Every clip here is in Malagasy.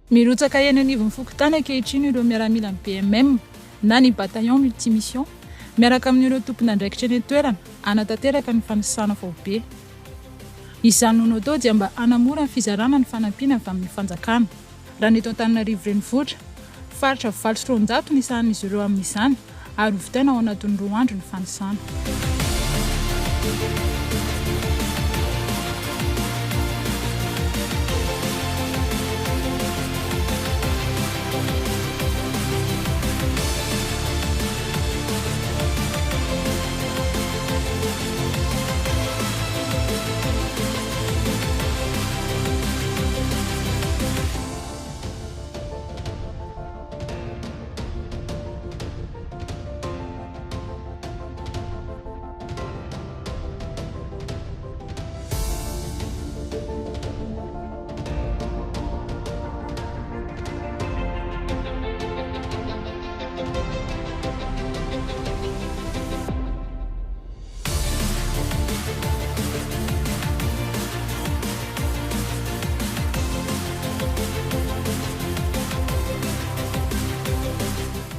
Mirotsaka eny anivon'ny fokontany ankehitriny ireo miaramila ny BMM na ny bataillon multimission miaraka amin'ireo tompon'andraikitra eny an-toerana hanatanteraka ny fanisana vaobe. Izany nono atao dia mba hanamora ny fizarana ny fanampiana avy amin'ny fanjakana. Raha ny eto Antananarivo renivohitra, faritra 700 ny sahan'izy ireo amin'izany ary hovitaina ao anatin'ny 2 andro ny fanisana.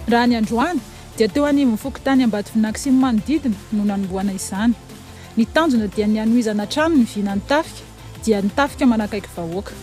Raha ny androany dia teo anivon'ny fokontany Ambatofinanky sy ny manodidina no nanomboana izany. Ny tanjona dia ny hanohizana trano ny vy na ny tafika dia ny tafika manakaiky vahoaka.